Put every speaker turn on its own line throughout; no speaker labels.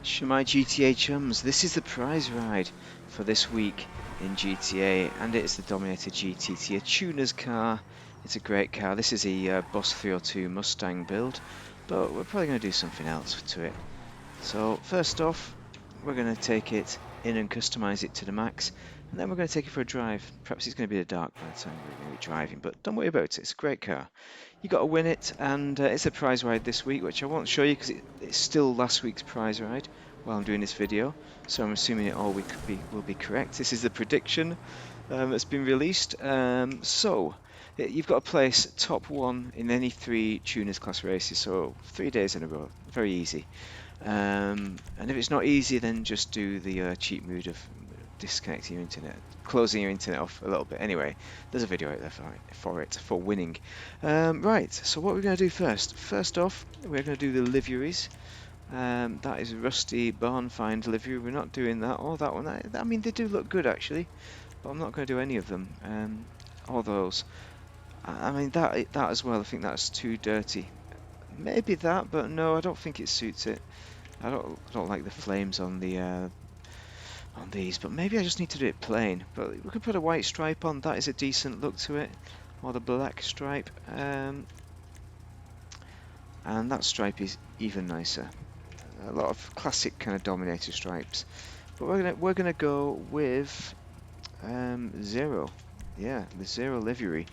Shelby GTA chums, this is the prize ride for this week in GTA, and it's the Dominator GTT, a tuner's car. It's a great car. This is a Boss 302 Mustang build, but we're probably going to do something else to it. So first off, we're going to take it in and customize it to the max, and then we're going to take it for a drive. Perhaps it's going to be the dark by the time we're going to be driving, but don't worry about it. It's a great car. You got to win it, and it's a prize ride this week, which I won't show you because it's still last week's prize ride while I'm doing this video. So I'm assuming it all will be correct. This is the prediction that's been released. You've got to place top one in any 3 tuners class races, so 3 days in a row. Very easy. And if it's not easy, then just do the cheat mode of disconnecting your internet, closing your internet off a little bit. Anyway, there's a video out there for winning. Right, so what we're going to do first? First off, we're going to do the liveries. That is a rusty barn find livery. We're not doing that or that one. I mean, they do look good actually, but I'm not going to do any of them. All those. I mean that as well. I think that's too dirty. Maybe that, but no, I don't think it suits it. I don't like the flames on these, but maybe I just need to do it plain. But we could put a white stripe on. That is a decent look to it, or the black stripe, and that stripe is even nicer. A lot of classic kind of Dominator stripes, but we're gonna go with zero. Yeah, the zero livery.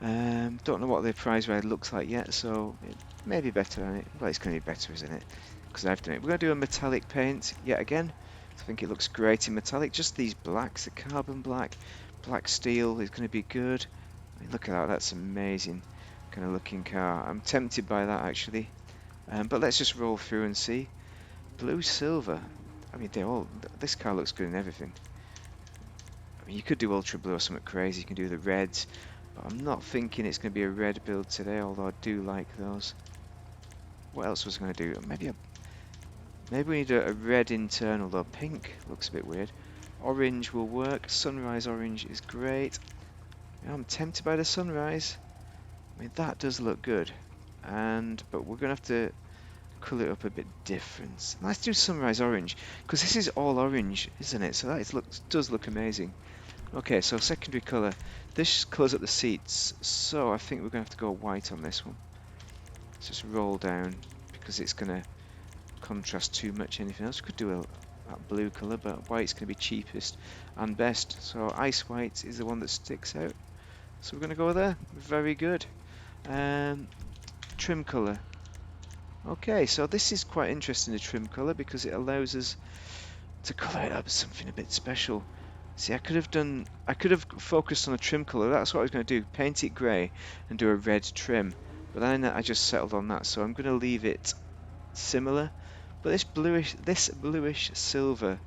Don't know what the prize ride looks like yet, so it may be better on it. Well, it's going to be better, isn't it? Because I've done it. We're going to do a metallic paint yet again. I think it looks great in metallic. Just these blacks, the carbon black, black steel is going to be good. I mean, look at that, that's amazing kind of looking car. I'm tempted by that actually. But let's just roll through and see. Blue silver. I mean, this car looks good in everything. I mean, you could do ultra blue or something crazy. You can do the reds. But I'm not thinking it's going to be a red build today, although I do like those. What else was I going to do? Maybe we need a red internal though. Pink looks a bit weird. Orange will work. Sunrise orange is great. Yeah, I'm tempted by the sunrise. I mean, that does look good. But we're going to have to colour it up a bit different. Let's do sunrise orange, because this is all orange, isn't it? So that does look amazing. Okay, so secondary colour. This colours up the seats, so I think we're going to have to go white on this one. Let's just roll down, because it's going to contrast too much anything else. We could do that blue colour, but white's going to be cheapest and best. So ice white is the one that sticks out. So we're going to go there. Very good. Trim colour. Okay, so this is quite interesting, the trim colour, because it allows us to colour it up as something a bit special. See, I could have focused on the trim colour. That's what I was going to do. Paint it grey and do a red trim. But then I just settled on that, so I'm going to leave it similar. But this bluish silver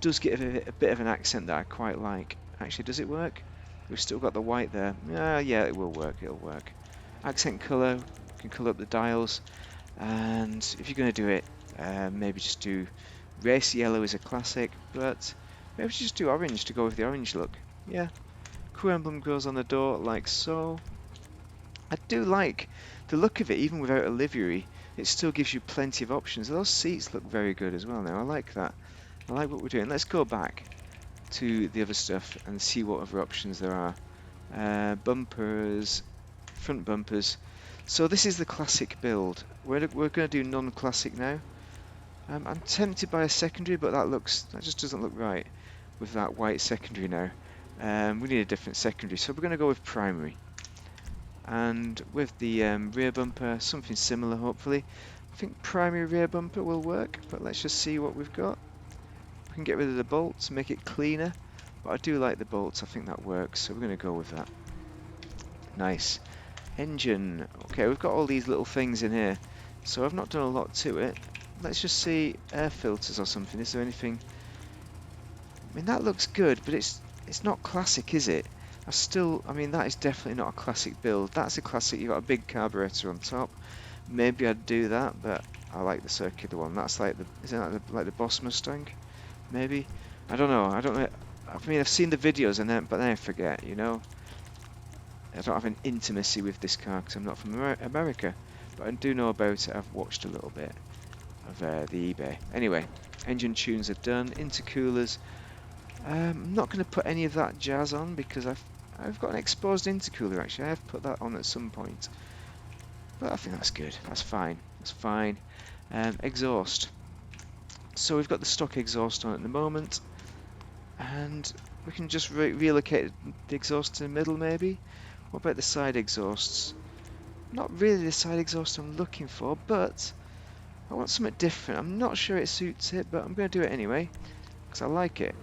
does get a bit of an accent that I quite like. Actually, does it work? We've still got the white there. Yeah, it will work. It'll work. Accent colour. You can colour up the dials. And if you're going to do it, maybe just do race yellow is a classic, but maybe just do orange to go with the orange look. Yeah. Crew emblem goes on the door like so. I do like the look of it, even without a livery. It still gives you plenty of options. Those seats look very good as well now. I like that. I like what we're doing. Let's go back to the other stuff and see what other options there are. Bumpers, front bumpers. So this is the classic build. We're going to do non-classic now. I'm tempted by a secondary, but that just doesn't look right with that white secondary now. We need a different secondary, so we're going to go with primary. And with the rear bumper, something similar hopefully. I think primary rear bumper will work, but let's just see what we've got. We can get rid of the bolts, make it cleaner, but I do like the bolts, I think that works, so we're going to go with that. Nice. Engine. Okay, we've got all these little things in here, so I've not done a lot to it. Let's just see air filters or something. Is there anything? I mean, that looks good, but it's not classic, is it? I mean, that is definitely not a classic build. That's a classic. You've got a big carburetor on top. Maybe I'd do that, but I like the circular one. That's like isn't that like the Boss Mustang? Maybe. I don't know. I mean, I've seen the videos but then I forget. You know. I don't have an intimacy with this car because I'm not from America, but I do know about it. I've watched a little bit. of the eBay. Anyway, engine tunes are done, intercoolers. I'm not going to put any of that jazz on because I've got an exposed intercooler actually. I have put that on at some point, but I think that's good. That's fine. That's fine. Exhaust. So we've got the stock exhaust on at the moment, and we can just relocate the exhaust to the middle maybe. What about the side exhausts? Not really the side exhaust I'm looking for, but I want something different. I'm not sure it suits it, but I'm going to do it anyway because I like it.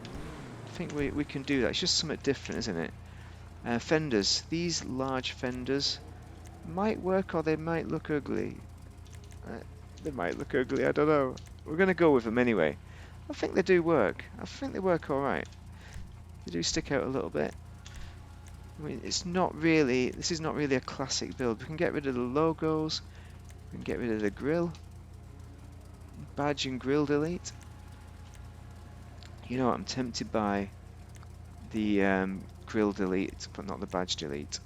I think we can do that. It's just something different, isn't it? Fenders. These large fenders might work or they might look ugly. They might look ugly, I don't know. We're going to go with them anyway. I think they do work. I think they work alright. They do stick out a little bit. I mean, this is not really a classic build. We can get rid of the logos. We can get rid of the grille. Badge and grille delete. You know what, I'm tempted by the grille delete, but not the badge delete.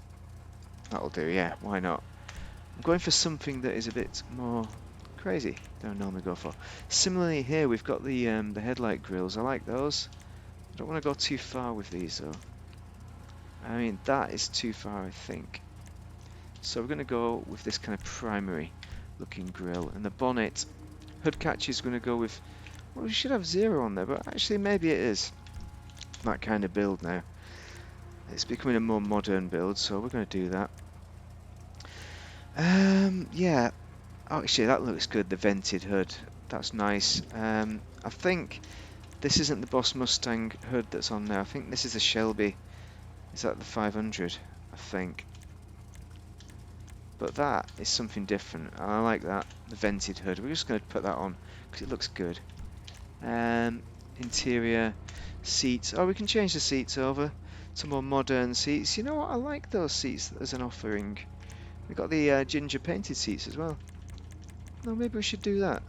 That'll do, yeah, why not? I'm going for something that is a bit more crazy than I normally go for. Similarly here, we've got the headlight grills. I like those. I don't want to go too far with these though. I mean, that is too far, I think. So we're going to go with this kind of primary looking grille. And the bonnet, hood catch is going to go with, well, we should have 0 on there, but actually maybe it is that kind of build now. It's becoming a more modern build, so we're going to do that. Yeah, oh, actually that looks good, the vented hood. That's nice. I think this isn't the Boss Mustang hood that's on there. I think this is a Shelby. Is that the 500? I think. But that is something different. I like that, the vented hood. We're just going to put that on because it looks good. Interior seats. Oh, we can change the seats over to more modern seats. You know what? I like those seats as an offering. We've got the ginger painted seats as well. No, maybe we should do that.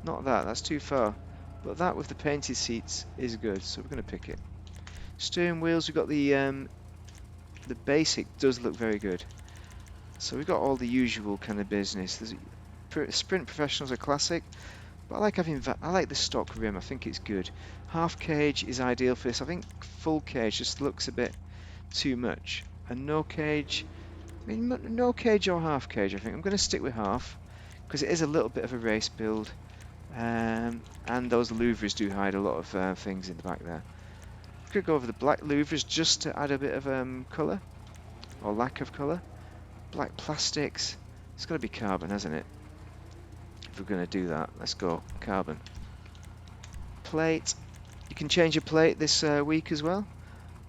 Not that, that's too far. But that with the painted seats is good, so we're going to pick it. Steering wheels, we've got the basic does look very good. So we've got all the usual kind of business. There's Sprint Professionals are classic, but I like the stock rim. I think it's good. Half cage is ideal for this. I think full cage just looks a bit too much. And no cage, I mean no cage or half cage. I think I'm going to stick with half because it is a little bit of a race build, and those louvres do hide a lot of things in the back there. Could go over the black louvres just to add a bit of colour or lack of colour. Black plastics. It's got to be carbon, hasn't it? If we're going to do that, let's go carbon. Plate. You can change your plate this week as well.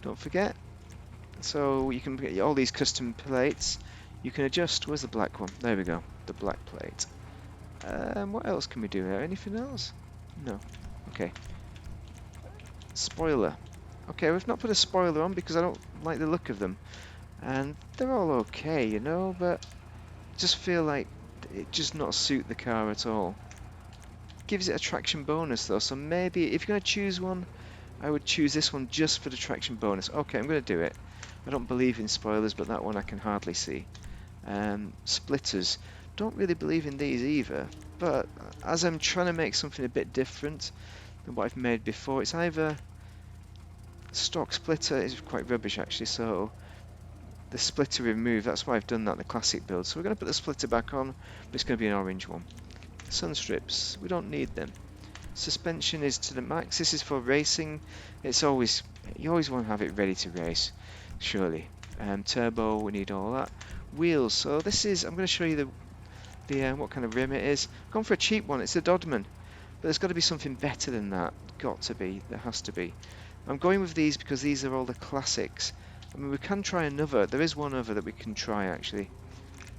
Don't forget. So you can get all these custom plates. You can adjust. Where's the black one? There we go. The black plate. What else can we do here? Anything else? No. Okay. Spoiler. Okay, we've not put a spoiler on because I don't like the look of them. And they're all okay, you know, but just feel like it just not suit the car at all. Gives it a traction bonus though, so maybe if you're going to choose one, I would choose this one just for the traction bonus. Okay, I'm going to do it. I don't believe in spoilers, but that one I can hardly see. Splitters. Don't really believe in these either, but as I'm trying to make something a bit different than what I've made before, it's either stock splitter is quite rubbish actually, so the splitter removed, that's why I've done that in the classic build. So we're going to put the splitter back on, but it's going to be an orange one. Sun strips, we don't need them. Suspension is to the max. This is for racing. It's always, you always want to have it ready to race, surely. Turbo, we need all that. Wheels, so this is, I'm going to show you the what kind of rim it is. I've gone for a cheap one, it's a Dodman, but there's got to be something better than that. Got to be, there has to be. I'm going with these because these are all the classics. I mean, we can try another. There is one other that we can try actually.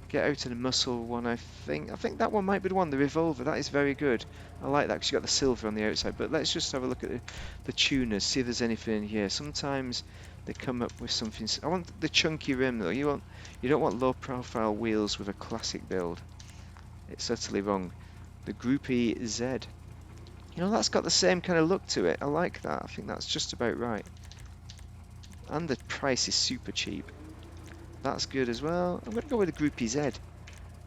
Get out of the muscle one, I think. I think that one might be the one, the Revolver. That is very good. I like that because you got the silver on the outside. But let's just have a look at the tuners, see if there's anything in here. Sometimes they come up with something. I want the chunky rim though. You don't want low profile wheels with a classic build. It's certainly wrong. The Groupie Z. You know, that's got the same kind of look to it. I like that. I think that's just about right. And the price is super cheap. That's good as well. I'm going to go with the Groupie Z.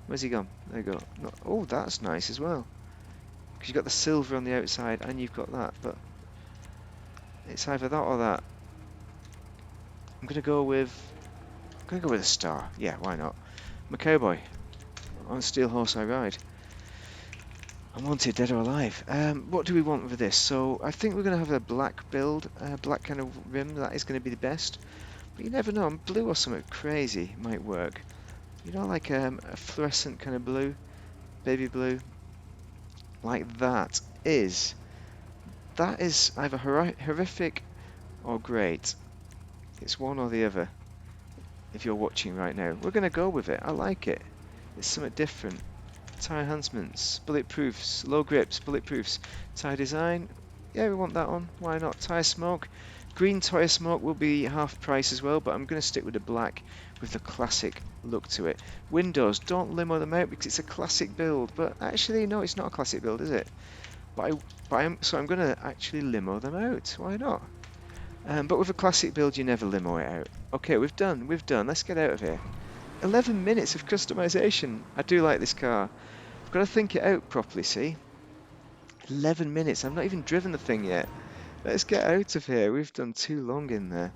Where's he gone? There you go. No, oh, that's nice as well. Because you've got the silver on the outside and you've got that, but it's either that or that. I'm gonna go with a star. Yeah, why not? I'm a cowboy. On a steel horse I ride. I'm wanted, dead or alive. What do we want with this? So I think we're going to have a black build, black kind of rim. That is going to be the best. But you never know. Blue or something crazy might work. You know, like a fluorescent kind of blue, baby blue, like that is either horrific or great. It's one or the other. If you're watching right now, we're going to go with it. I like it. It's something different. Tyre enhancements, bulletproofs, low grips, bulletproofs, tyre design, yeah, we want that on, why not? Tyre smoke, green tyre smoke will be half price as well, but I'm going to stick with the black with the classic look to it. Windows, don't limo them out because it's a classic build, but actually no, it's not a classic build, is it? So I'm going to actually limo them out, why not? But with a classic build you never limo it out. Okay, we've done, let's get out of here. 11 minutes of customization. I do like this car. I've got to think it out properly, see? 11 minutes. I've not even driven the thing yet. Let's get out of here. We've done too long in there.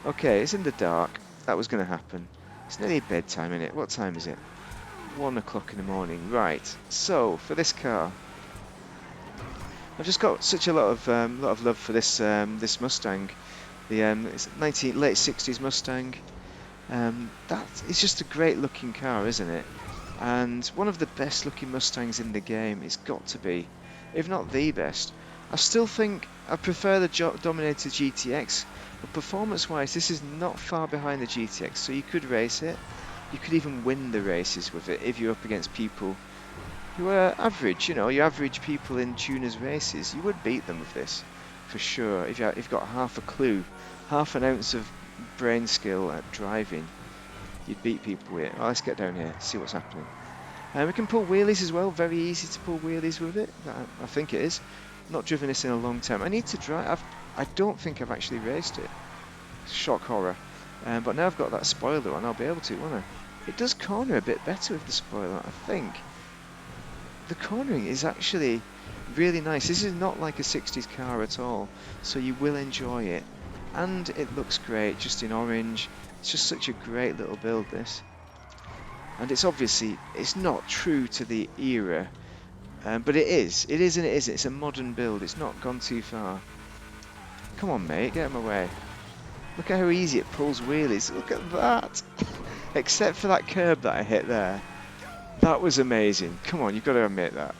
Okay, it's in the dark. That was going to happen. It's nearly bedtime, isn't it? What time is it? 1 o'clock in the morning. Right. So, for this car, I've just got such a lot of love for this this Mustang. It's late 60s Mustang. It's just a great looking car, isn't it? And one of the best looking Mustangs in the game. It's got to be, if not the best. I still think I prefer the Dominator GTX, but performance wise this is not far behind the GTX, so you could race it. You could even win the races with it if you're up against people who are average, you know, your average people in tuners races. You would beat them with this, for sure, if you've got half a clue, half an ounce of brain skill at driving. You'd beat people with it. Well, let's get down here, see what's happening. We can pull wheelies as well, very easy to pull wheelies with it. I think it is. Not driven this in a long time. I need to drive. I don't think I've actually raced it. Shock horror. But now I've got that spoiler on, I'll be able to, won't I? It does corner a bit better with the spoiler, I think. The cornering is actually really nice. This is not like a 60s car at all, so you will enjoy it. And it looks great, just in orange. It's just such a great little build, this. And it's obviously, it's not true to the era, but it is. It is and it isn't. It's a modern build. It's not gone too far. Come on, mate, get out of my way. Look at how easy it pulls wheelies. Look at that. Except for that curb that I hit there. That was amazing. Come on, you've got to admit that.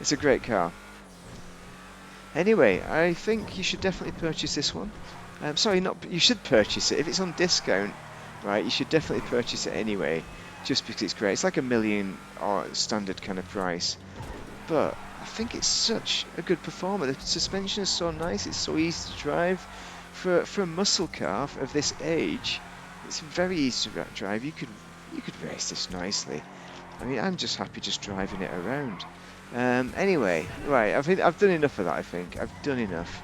It's a great car. Anyway, I think you should definitely purchase this one. Sorry, you should purchase it. If it's on discount, right, you should definitely purchase it anyway, just because it's great. It's like $1 million or standard kind of price. But I think it's such a good performer. The suspension is so nice, it's so easy to drive. For a muscle car of this age, it's very easy to drive. You could race this nicely. I mean, I'm just happy just driving it around. Anyway, right, I've done enough of that. I think I've done enough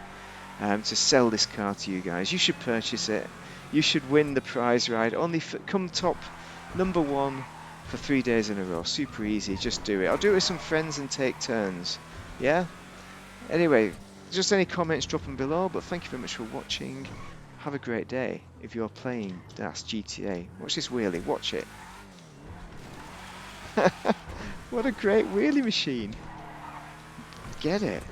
to sell this car to you guys. You should purchase it. You should win the prize ride. Only come top #1 for 3 days in a row. Super easy. Just do it. I'll do it with some friends and take turns. Yeah. Anyway, just any comments, drop them below. But thank you very much for watching. Have a great day. If you're playing Das GTA, watch this wheelie. Watch it. What a great wheelie machine. Get it.